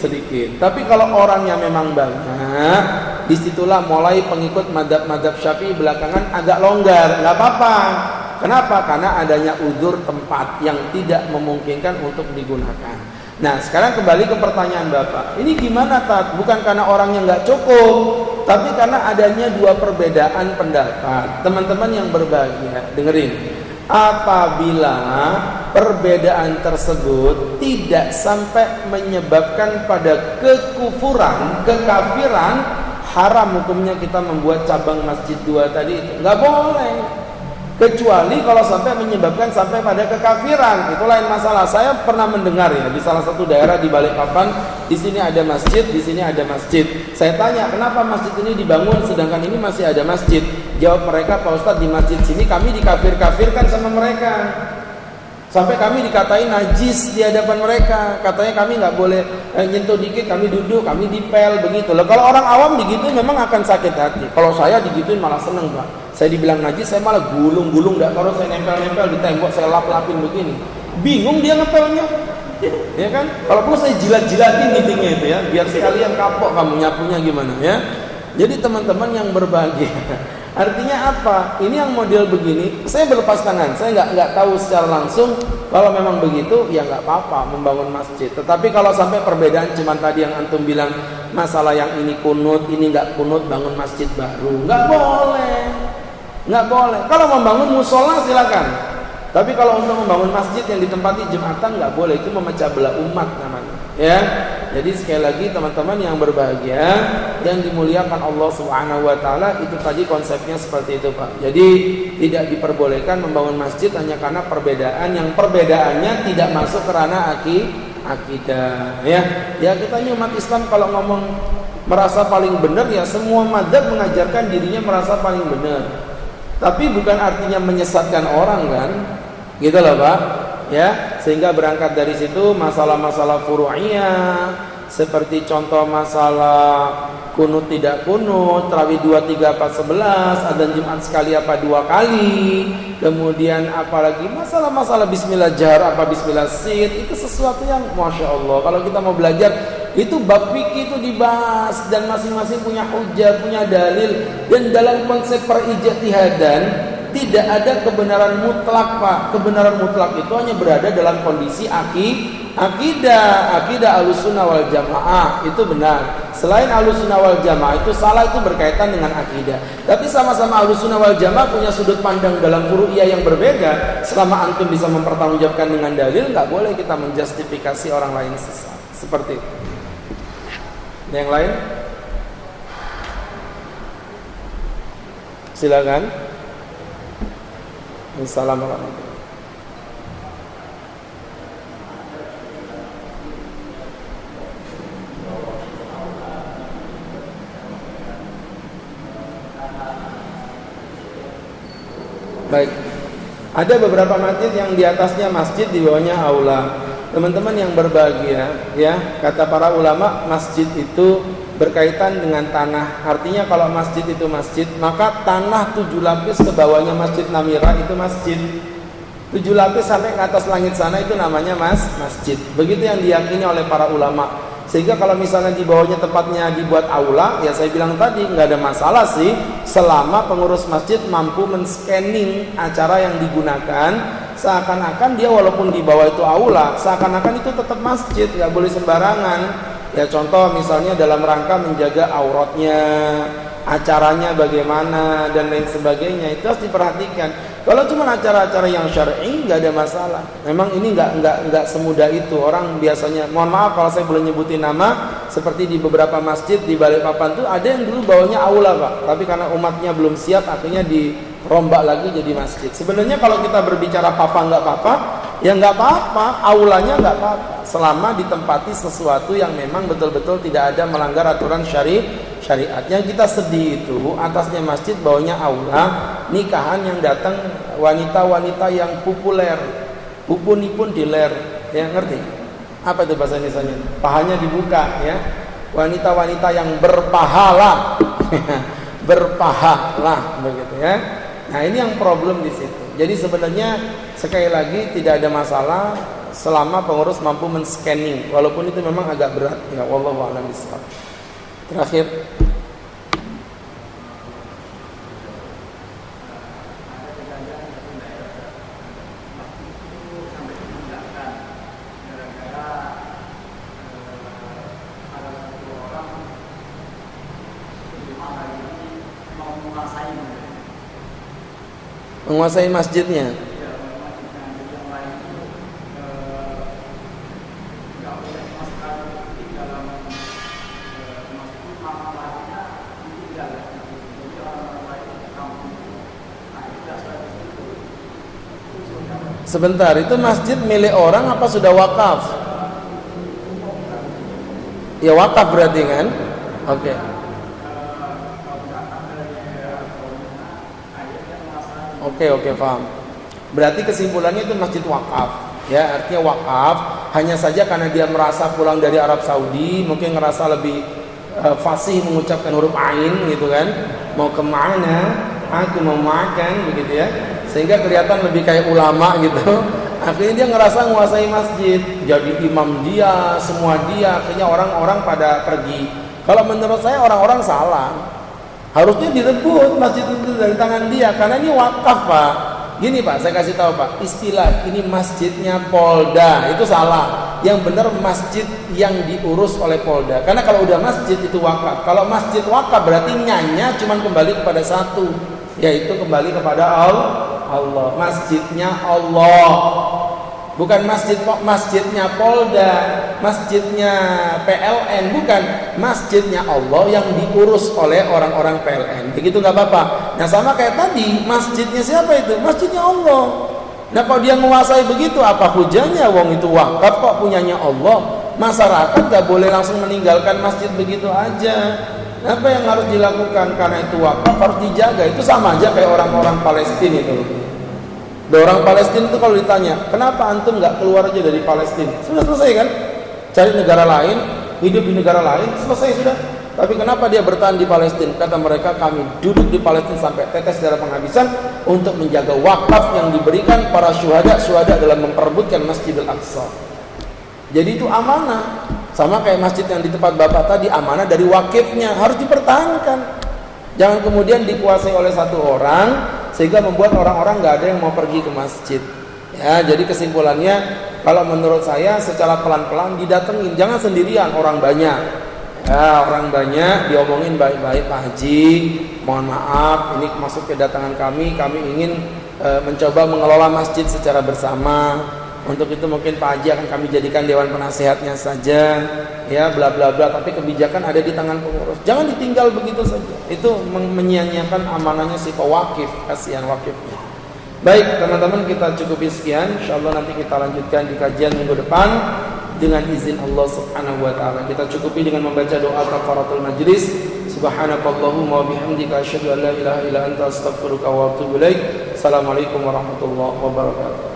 Speaker 1: sedikit. Tapi kalau orangnya memang banyak, disitulah mulai pengikut madhab Syafi'i belakangan agak longgar, nggak apa-apa. Kenapa? Karena adanya udzur tempat yang tidak memungkinkan untuk digunakan. Nah sekarang kembali ke pertanyaan Bapak, ini gimana Tat? Bukan karena orangnya nggak cukup, tapi karena adanya 2 perbedaan pendapat. Teman-teman yang berbahagia, dengerin. Apabila perbedaan tersebut tidak sampai menyebabkan pada kekufuran, kekafiran, haram hukumnya kita membuat cabang masjid 2 tadi itu. Nggak boleh. Kecuali kalau sampai menyebabkan sampai pada kekafiran, itu lain masalah. Saya pernah mendengar ya di salah satu daerah di Balikpapan, di sini ada masjid, di sini ada masjid. Saya tanya, kenapa masjid ini dibangun sedangkan ini masih ada masjid? Jawab mereka, Pak Ustadz, di masjid sini kami dikafir-kafirkan sama mereka. Sampai kami dikatain najis di hadapan mereka. Katanya kami nggak boleh nyentuh dikit, kami duduk, kami dipel, begitu. Loh, kalau orang awam digituin memang akan sakit hati. Kalau saya digituin malah seneng Pak. Saya dibilang najis, saya malah gulung-gulung. Kalau saya nempel-nempel di tembok, saya lap-lapin begini. Bingung dia ngepelnya, ya kan? Kalau perlu saya jilat-jilatin dindingnya itu ya, biar sekalian kapok kamu nyapunya gimana ya. Jadi teman-teman yang berbahagia, artinya apa? Ini yang model begini, saya berlepas tangan. Saya nggak tahu secara langsung. Kalau memang begitu, ya nggak apa-apa membangun masjid. Tetapi kalau sampai perbedaan cuma tadi yang antum bilang, masalah yang ini kunut, ini nggak kunut, bangun masjid baru, nggak boleh. Nggak boleh. Kalau membangun musola silakan. Tapi kalau untuk membangun masjid yang ditempati Jumatan nggak boleh, itu memecah belah umat namanya. Ya. Jadi sekali lagi teman-teman yang berbahagia, yang dimuliakan Allah Subhanahu wa taala, itu tadi konsepnya seperti itu, Pak. Jadi tidak diperbolehkan membangun masjid hanya karena perbedaan yang perbedaannya tidak masuk ke ranah akidah. Ya kita ini umat Islam kalau ngomong merasa paling benar, ya semua mazhab mengajarkan dirinya merasa paling benar. Tapi bukan artinya menyesatkan orang kan, gitu loh Pak. Ya, sehingga berangkat dari situ masalah-masalah furu'iyah, seperti contoh masalah kunut tidak kunut, tarawih 2, 3, 4, 11, adzan Jumat sekali apa 2 kali, kemudian apalagi masalah-masalah bismillah jahar apa bismillah sir, itu sesuatu yang masya Allah. Kalau kita mau belajar itu bab fikih itu dibahas dan masing-masing punya hujah, punya dalil, dan dalam konsep perijtihadan tidak ada kebenaran mutlak Pak. Kebenaran mutlak itu hanya berada dalam kondisi akidah Ahlussunnah wal Jamaah itu benar. Selain Ahlussunnah wal Jamaah itu salah, itu berkaitan dengan akidah. Tapi sama-sama Ahlussunnah wal Jamaah punya sudut pandang dalam furu'iyah yang berbeda. Selama antum bisa mempertanggungjawabkan dengan dalil, nggak boleh kita menjustifikasi orang lain sesat. Seperti itu. Yang lain? Silakan. Assalamualaikum warahmatullahi wabarakatuh. Baik. Ada beberapa masjid yang di atasnya masjid, di bawahnya aula. Teman-teman yang berbahagia, ya, kata para ulama, masjid itu berkaitan dengan tanah. Artinya kalau masjid itu masjid, maka tanah 7 lapis ke bawahnya Masjid Namira itu masjid. 7 lapis sampai ke atas langit sana itu namanya masjid. Begitu yang diyakini oleh para ulama. Sehingga kalau misalnya di bawahnya tempatnya dibuat aula, ya saya bilang tadi nggak ada masalah sih, selama pengurus masjid mampu men-scanning acara yang digunakan, seakan-akan dia walaupun di bawah itu aula, seakan-akan itu tetap masjid, nggak boleh sembarangan. Ya contoh misalnya dalam rangka menjaga auratnya, acaranya bagaimana dan lain sebagainya, itu harus diperhatikan. Kalau cuma acara-acara yang syar'i nggak ada masalah. Memang ini nggak semudah itu. Orang biasanya, mohon maaf kalau saya boleh nyebutin nama, seperti di beberapa masjid di Balikpapan tuh ada yang dulu bawahnya aula Pak, tapi karena umatnya belum siap akhirnya dirombak lagi jadi masjid. Sebenarnya kalau kita berbicara apa nggak apa-apa, ya nggak apa-apa, aulanya nggak apa-apa, selama ditempati sesuatu yang memang betul-betul tidak ada melanggar aturan syariat. Yang kita sedih itu atasnya masjid, bawahnya aula, nikahan yang datang wanita-wanita yang populer, pupun-ipun diler, ya ngerti? Apa itu bahasa Indonesianya? Pahanya dibuka, ya. Wanita-wanita yang berpahala, berpahala, begitu ya. Nah ini yang problem di situ. Jadi sebenarnya sekali lagi tidak ada masalah selama pengurus mampu men-scanning, walaupun itu memang agak berat. Ya wallahu a'lam bishawab. Terakhir, menguasai masjidnya. Sebentar, itu masjid milik orang apa sudah wakaf? Ya wakaf berarti kan? Oke. Oke, paham. Berarti kesimpulannya itu masjid wakaf. Ya, artinya wakaf. Hanya saja karena dia merasa pulang dari Arab Saudi, mungkin ngerasa lebih fasih mengucapkan huruf ain gitu kan. Mau kemana? Aku mau makan, begitu ya. Sehingga kelihatan lebih kayak ulama gitu. Akhirnya dia ngerasa menguasai masjid, jadi imam dia, semua dia. Akhirnya orang-orang pada pergi. Kalau menurut saya orang-orang salah. Harusnya direbut masjid itu dari tangan dia, karena ini wakaf Pak. Gini Pak, saya kasih tahu Pak, istilah ini masjidnya Polda itu salah. Yang benar masjid yang diurus oleh Polda. Karena kalau udah masjid itu wakaf. Kalau masjid wakaf berarti nyanya cuma kembali kepada satu, yaitu kembali kepada Allah. Masjidnya Allah, bukan masjidnya Polda, masjidnya PLN, bukan, masjidnya Allah yang diurus oleh orang-orang PLN. Begitu nggak apa-apa. Nah sama kayak tadi, masjidnya siapa itu? Masjidnya Allah. Nah kalau dia menguasai begitu, apa hujahnya? Wong itu wakaf kok punyanya Allah. Masyarakat nggak boleh langsung meninggalkan masjid begitu aja. Apa yang harus dilakukan? Karena itu wakaf harus dijaga. Itu sama aja kayak orang-orang Palestina itu. Orang Palestina itu kalau ditanya, kenapa antum nggak keluar aja dari Palestina? Sudah selesai kan? Cari negara lain, hidup di negara lain, selesai sudah. Tapi kenapa dia bertahan di Palestina? Kata mereka, kami duduk di Palestina sampai tetes darah penghabisan untuk menjaga wakaf yang diberikan para syuhada dalam memperebutkan Masjidil Aqsa. Jadi itu amanah. Sama kayak masjid yang di tempat Bapak tadi, amanah dari wakifnya, harus dipertahankan. Jangan kemudian dikuasai oleh satu orang sehingga membuat orang-orang nggak ada yang mau pergi ke masjid. Ya, jadi kesimpulannya, kalau menurut saya secara pelan-pelan didatengin, jangan sendirian, orang banyak. Ya, orang banyak diomongin baik-baik, Pak Haji, mohon maaf, ini masuk kedatangan kami ingin mencoba mengelola masjid secara bersama. Untuk itu mungkin Pak Haji akan kami jadikan dewan penasehatnya saja, ya bla bla bla. Tapi kebijakan ada di tangan pengurus. Jangan ditinggal begitu saja. Itu menyia-nyiakan amanahnya si pewakif, kasihan wakifnya. Baik teman-teman, kita cukupi sekian. Insyaallah nanti kita lanjutkan di kajian minggu depan dengan izin Allah Subhanahu wa taala. Kita cukupi dengan membaca doa kafaratul majlis. Subhanakallahumma wa bihamdika asyhadu an la ilaha illa anta astaghfiruka wa atubu ilaik. Wassalamualaikum warahmatullahi wabarakatuh.